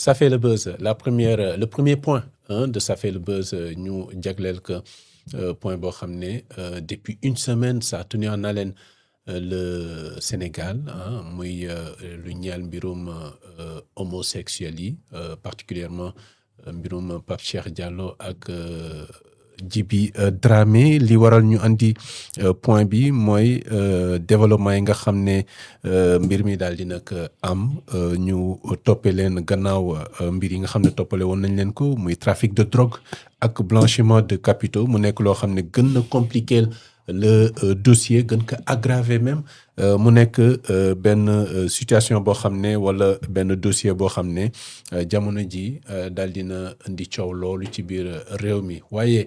ça fait le buzz le premier point hein, de ça fait le buzz ñu jagleel que point boo xam ne depuis une semaine ça a tenu en haleine le Sénégal ah muy lu ñeel mbirum homosexuels yi particulièrement mbirum Pape Cheikh Diallo ak Djiby Dramé li waral ñu andi point bi mooy développement yi nga xam ne mbir mi daal di nag am ñu toppee leen gannaaw mbir yi nga xam ne toppale woon nañ leen ko muy trafic de drogue ak blanchiment de capitaux mu nekk loo xam ne gën na compliquer le dossier gën ko aggraver même mu nekk benn situation boo xam ne wala benn dossier boo xam ne jamono ji daal dina indi coow loolu ci biir réew mi waaye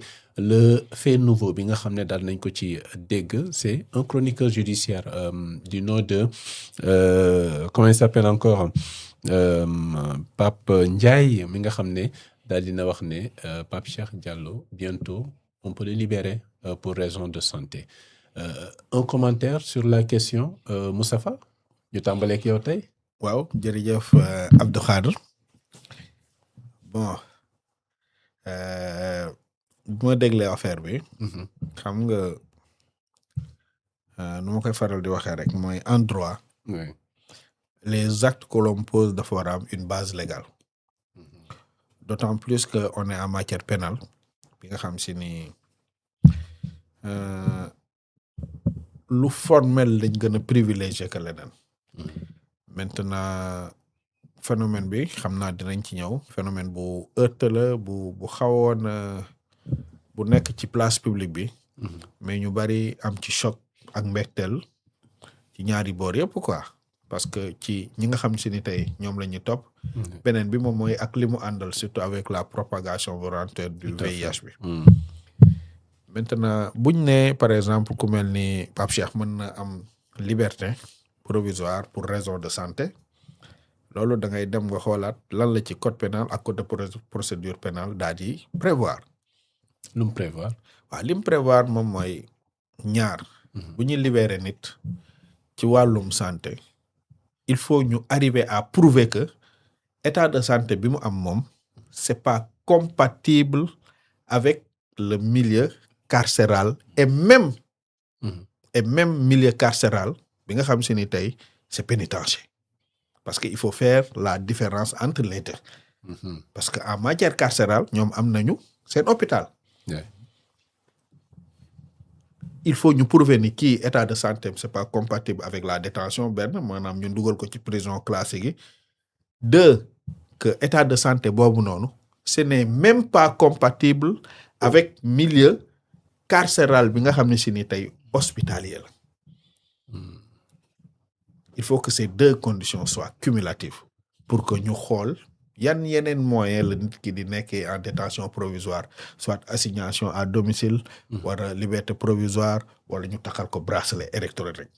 le fait nouveau bi nga xam ne daal nañ ko ci dégg c'est un chroniqueur judiciaire du nom de comment il s'appelle encore Pape Ndiaye mi nga xam ne daal dina wax ne Pape Cheikh Diallo bientôt on peut le libérer pour raison de santé un commentaire sur la question Moustapha ñu tàmbaleek yow tey. waaw jërëjëf Abdou Khadre bon bu ma déglee affaire bi. xam nga nu ma koy faral di waxee rek mooy en droit. Oui. Les actes que l'on pose dafa war a am une base légale. D'autant plus que on est en matière pénale bi nga xam si ni lu formel lañ gën a privilégié que leneen. Maintenant phénomène bi xam naa dinañ ci ñëw phénomène bu heurte la bu xawoon bu nekk ci place publique bi. mais ñu bari am ci choc ak mbégteel ci ñaari boor yëpp quoi. parce que ci ñi nga xam si ni tey ñoom la ñuy topp. beneen bi moom mooy ak li mu àndal surtout avec la propagation volontaire du VIH bi. maintenant buñ ne par exemple ku mel ni Pape Cheikh mën na am liberté provisoire pour raison de santé loolu da ngay dem nga xoolaat lan la ci code pénal ak code de procédure pénale daal di prévoir. lu mu prévoir. waaw li mu prévoir moom mooy ñaar. bu ñuy libérer nit ci wàllum santé. il faut ñu arriver à prouver que état de santé bi mu am moom c'est pas compatible avec le milieu carcéral et même milieu carcéral bi nga xam si ni tey c'est pénitentiaire parce que il faut faire la différence entre les deux. parce que en matière carcérale ñoom am nañu seen hôpital. il faut ñu prouver ni kii état de santé c'est pas compatible avec la détention benn maanaam ñu dugal ko ci prison classique yi. deux que état de santé boobu noonu ce n'est même pas compatible avec milieu carcéral bi nga xam ne si ni tey hospitalier la. il faut que ces deux conditions soient cumulatives pour que ñu xool yan yeneen moyen la nit ki di nekkee en détention provisoire soit assignation à domicile wala liberté provisoire wala ñu takkal ko bracelet électronique.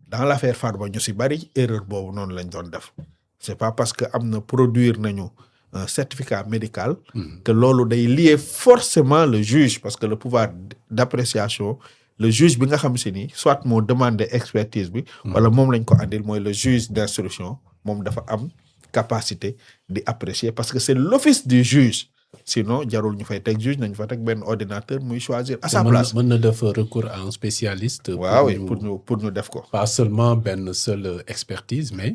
dans l'affaire Farba ñu si bari erreur boobu noonu lañ doon def c'est pas parce que am na produire nañu un certificat médical que loolu day lier forcément le juge parce que le pouvoir d'appréciation le juge bi nga xam si ni soit moo demandé expertise bi wala moom lañ ko andil mooy le juge d'instruction moom dafa am capacité di apprécier parce que c'est l'office du juge sinon jarul ñu fay teg juge nañu fa teg benn ordinateur muy choisir à sa place. mën na def recours à un spécialiste. waaw pour ñu def ko. pas seulement benn seule expertise mais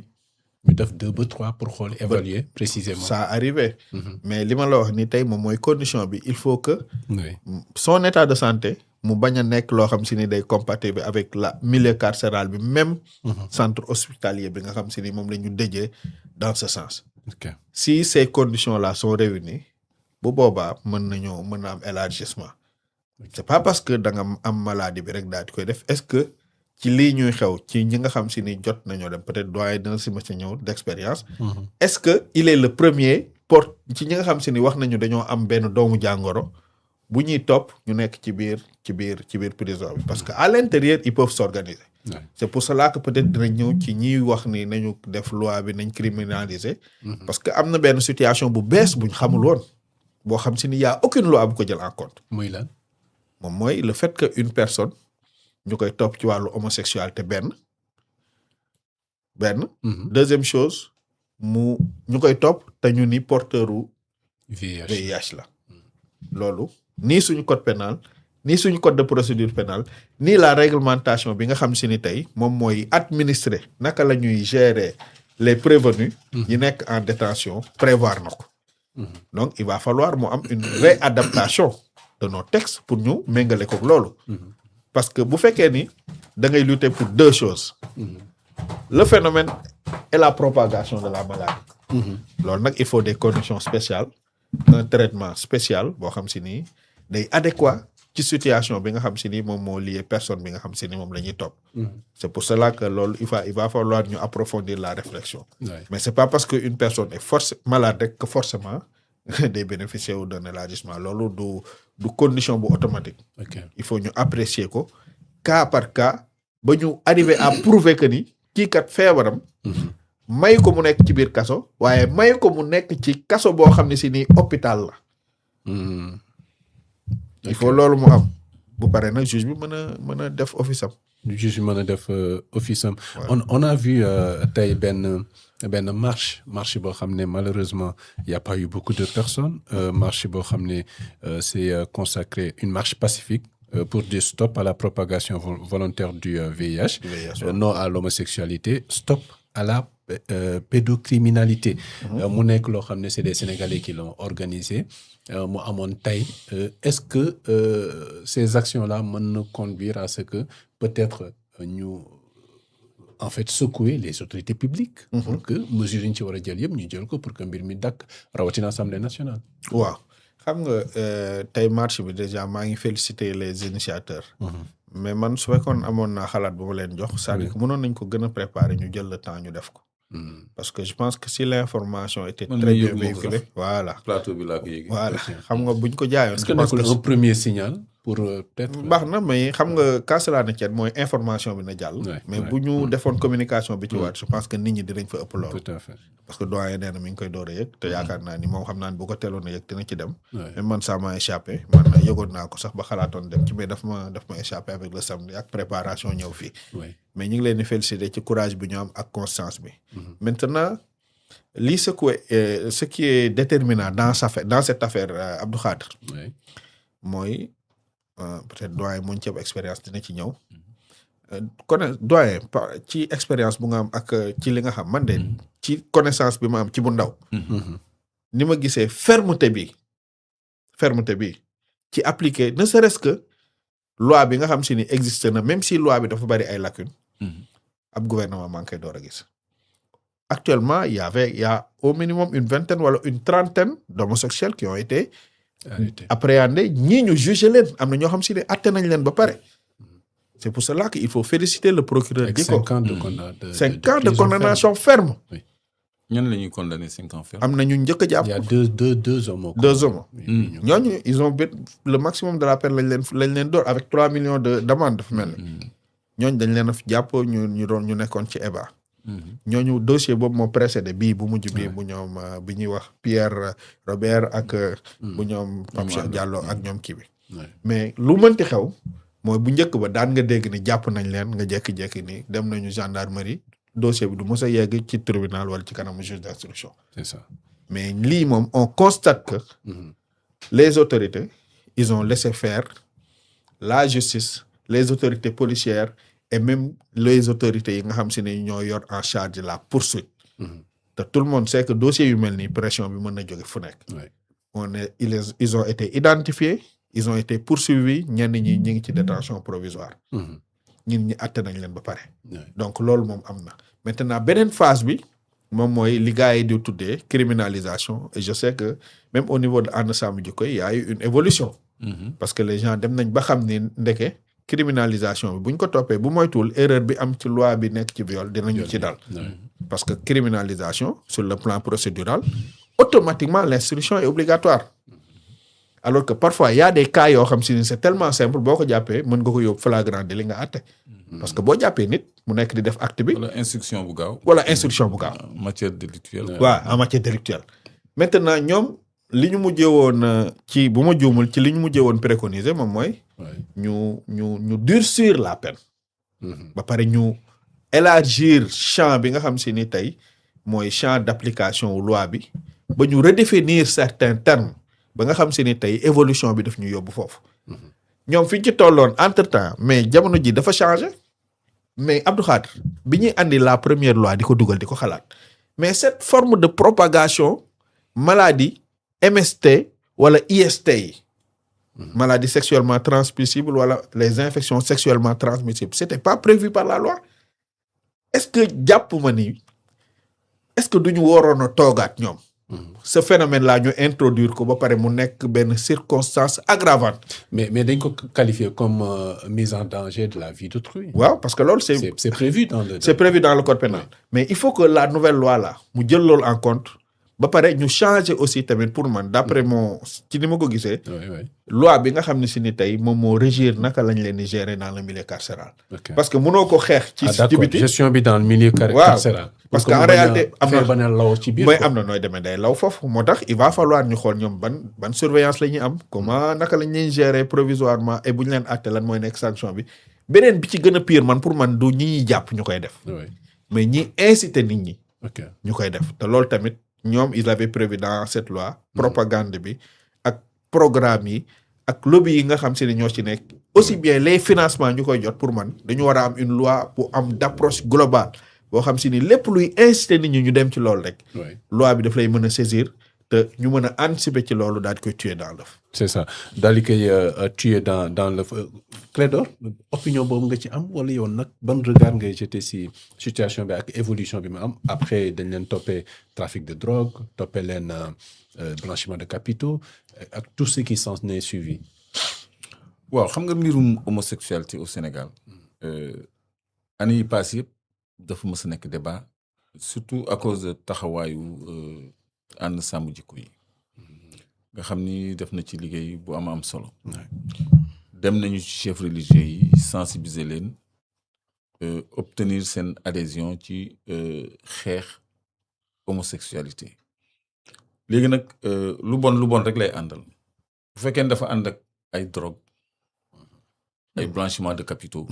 ñu def 2 ba 3 pour xool évaluer précisément. ça arrivé. mais li ma la wax ni tey moom mooy condition bi il faut que. oui. son état de santé mu bañ a nekk loo xam si ni day compatible avec la milieu carcéral bi même. centre hospitalier bi nga xam si ni moom la ñu déjee dans ce sens. ok si ces conditions là sont réunies bu boobaa mën na am élargissement. c'est pas parce que da nga am maladie bi rek daal di koy def est-ce que ci lii ñuy xew ci ñi nga xam si ni jot nañoo dem peut-être doyen dina si ma si ñëw d'expérience. est-ce que il est le premier ci ñi nga xam si ni wax nañu dañoo am benn doomu jàngoro bu ñuy topp ñu nekk ci biir prison bi parce que à l'intérieur ils peuvent s'organiser. Ouais. c'est pour cela que peut-être dinañ ñëw ci ñiy wax ni nañu def loi bi nañ criminaliser. parce que am na benn situation bu bees buñ xamul woon boo xam si ni y a aucune loi bu ko jël en compte. muy lan. moom mooy le fait que une personne ñu koy topp ci wàllu homosexualité benn. deuxième chose ñu koy topp te ñu ni porteuru VIH. VIH la loolu nii suñu code pénal nii suñu code de procédure pénale nii la réglementation bi nga xam si ni tey moom mooy administrer naka la ñuy gérer les prévenus yi nekk en détention prévoir na ko donc il va falloir mu am une réadaptation de nos textes pour ñu méngale ko loolu parce que bu fekkee ni da ngay lutter pour deux choses le phénomène et la propagation de la maladie loolu nag il faut des conditions spéciales un traitement spécial boo xam si nii day adéquat ci situation bi nga xam si ni moom moo lié personne bi nga xam si ni moom la ñuy topp c'est pour cela que loolu il va falloir ñu approfondir la réflexion mais c'est pas parce que une personne est malade rek que forcément day bénéficier wu d'un élargissement loolu du condition bu automatique il faut ñu apprécier ko cas par cas ba ñu arriver à prouver que ni kii kat feebaram may ko mu nekk ci biir kaso waaye may ko mu nekk ci kaso boo xam ne si nii hôpital la il faut loolu mu am bu paree nag juge bi mën a def office am juge bi mën a def office am on a vu tey benn marche boo xam ne malheureusement il y a pas eu beaucoup de personnes marche boo xam ne c'est consacré une marche pacifique pour dire stop à la propagation volontaire du VIH, non à l'homosexualité, stop à la pédocriminalité. mu nekk loo xam ne c'est des Sénégalais qui l'ont organisé mu amoon tey est-ce que ces actions-là mën na conduire à ce que peut-être ñu en fait secouer les autorités publiques pour que mesures yi ñu ci war a jël yëpp ñu jël ko pour que mbir mi dakk rawatina Assemblée nationale. waaw xam nga tey marche bi déjà maa ngi féliciter les initiateurs. mais man su fekkoon amoon naa xalaat bu ma leen jox. c'est-à-dire que mënoon nañ ko gën a préparer ñu jël le temps ñu def ko. parce que je pense que si l'information était très bien véhiculée. voilà plateau bi laa ko yëgee. voilà xam nga buñ ko jaayoon. est-ce que nekkul un premier signal pour peut-être. baax na mais xam nga qu'à cela ne tienne mooy information bi na jàll. mais bu ñu defoon communication bi ci waat je pense que nit ñi dinañ fa ëpp loolu. tout à fait parce que doyen nee na mi ngi koy door a yëg te yaakaar naa ni moom xam naa ni bu ko teeloon a yëg dina ci dem. mais man ça m'a échappé man yëgoon naa ko sax ba xalaatoon dem ci mais daf ma échappé avec le samedi ak préparation ñëw fii. mais ñu ngi leen di féliciter ci courage bi ñu am ak constance bi. maintenant lii ce qui est déterminant dans cette affaire Abdou Khadre. mooy peut-être doyen mu ci expérience dina ci ñëw. doyen ci expérience bu nga am ak ci li nga xam man de ci connaissance bi ma am ci bu ndaw. ni ma gisee fermeté bi ci appliquer ne serait-ce que loi bi nga xam si ni existe na même si loi bi dafa bari ay lacunes. ab gouvernement maa ngi koy door a gis. actuellement il y a au minimum une vingtaine wala une trentaine d'homosexuels qui ont été appréhendés ñii ñu jugé leen am na ñoo xam si ne atte nañ leen ba pare. c'est pour cela qu'il faut féliciter le procureur di ko 5 ans de condamnation ferme. ñan la ñuy condamner 5 ans ferme. am na ñu njëkk a jàpp. il y a deux homos. ñooñu ils ont le maximum de la peine lañ leen door avec 3 millions d'amende dafa mel ni. ñooñu dañ leen a jàpp ñu nekkoon ci EBA. ñooñu dossier boobu moo précédé bii bu mujj bii bu ñoom bi ñuy wax Pierre Robert ak bu ñoom Pape Cheikh Diallo ak ñoom kii bi. mais lu mënti xew. mooy bu njëkk ba daan nga dégg ni jàpp nañ leen nga jékki-jékki ni dem nañu gendarmerie dossier bi du mës a yegg ci tribunal wala ci kanamu juge d'instruction. c'est ça mais lii moom on constate que les autorités ils ont laissé faire la justice les autorités policières et même les autorités yi nga xam si ne ñoo yor en charge la poursuite. te tout le monde sait que dossier yu mel nii pression bi mën na jóge fu nekk. ils ont été identifiés. ils ont été poursuivis ñenn ñi ngi ci détention provisoire. ñun ñi àtte nañ leen ba pare. donc loolu moom am na. maintenant beneen phase bi moom mooy li gars yi di tuddee criminalisation et je sais que même au niveau de ànd sàmm jikko yi y a eu une évolution. parce que les gens dem nañ ba xam ni ndeke criminalisation bi bu ñu ko toppee bu moytuwul erreur bi am ci loi bi nekk ci viol dinañu ci dal. parce que criminalisation sur le plan procédural automatiquement l'instruction est obligatoire. alors que parfois il y a des cas yoo xam si ni c'est tellement simple boo ko jàppee mën nga ko yóbbu flagrant délit nga àtte. parce que boo jàppee nit mu nekk di def acte bi. wala instruction bu gaaw. en matière délictuelle. waaw en matière délictuelle. maintenant ñoom li ñu mujjee woon ci bu ma juumul ci li ñu mujjee woon préconiser moom mooy. ñu durcir la peine. ba pare ñu élargir champ bi nga xam si ni tey mooy champ d'application wu loi bi ba ñu redéfinir certains termes ba nga xam si ni tey évolution bi daf ñu yóbbu foofu ñoom fi ñu ci tolloon entre temps mais jamono ji dafa changé mais Abdou Khadre bi ñuy andi la première loi di ko dugal di ko xalaat mais cette forme de propagation maladie MST wala IST yi maladie sexuellement transmissible wala les infections sexuellement transmissibles c'était pas prévu par la loi est-ce que jàpp ma ni est-ce que duñu waroon a toogaat ñoom ce phénomène là ñu introduire ko ba pare mu nekk benn circonstance aggravante mais dañ ko qualifier comme mise en danger de la vie d'autrui. waaw parce que loolu C'est prévu dans le. c'est prévu dans le code pénal mais il faut que la nouvelle loi là mu jël loolu en compte ba pare ñu changer aussi tamit pour man d'après mon ci ni ma ko gisee Oui. loi bi nga xam ne si ni tey moom moo régir naka lañ leen di gérer dans le milieu carcéral Ok. parce que mënoo ko xeex ci D'accord. biti Gestion bi dans le milieu Waaw. carcéral. Parce Pour qu'en mu bañ a réalité, am na- fee bañ a law ci biir. mooy quoi. am na nooy demee day law foofu moo tax il va falloir ñu xool ñoom ban surveillance la ñuy am comment naka lañ leen gérer provisoirement et bu ñu leen àtte lan mooy nekk sanction bi beneen bi ci gën a pire man pour man du ñi ñuy jàpp ñu koy def Oui. mais ñi inciter nit ñi Ok. ñu koy def te loolu tamit ñoom ils avaient prévu dans cette loi propagande bi ak programme yi ak lobby yi nga xam si ne ñoo ci nekk aussi bien les financements ñu koy jot pour man dañu war a am une loi bu am d'approche globale boo xam si ni lépp luy inciter nit ñi ñu dem ci loolu rek Oui. loi bi daf lay mën a saisir te ñu mën a anticiper ci loolu daal di koy tuer dans l'œuf. C'est ça daal di koy tuer dans le Clédor opinion boobu nga ci am wala yow nag ban regard ngay jeter si situation bi ak évolution bi mu am après dañ leen toppee trafic de drogue toppee leen blanchiment de capitaux ak tout ce qui s'en est suivi. waaw xam nga mbirum homosexualité au Sénégal année yi passé yëpp dafa mës a nekk débat surtout à cause de taxawaayu ànd sàmm jikko yi nga xam ni def na ci liggéey bu am solo dem nañu ci chefs religieux yi sensibiliser leen obtenir seen adhésion ci xeex homosexualité léegi nag lu bon rek lay àndal bu fekkee ne dafa ànd ak ay drogue ay blanchiment de capitaux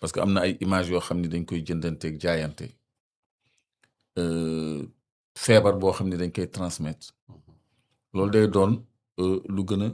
parce que am na ay images yoo xam ni dañ koy jëndanteeg jaayante feebar boo xam ni dañ koy transmettre loolu day doon lu gën a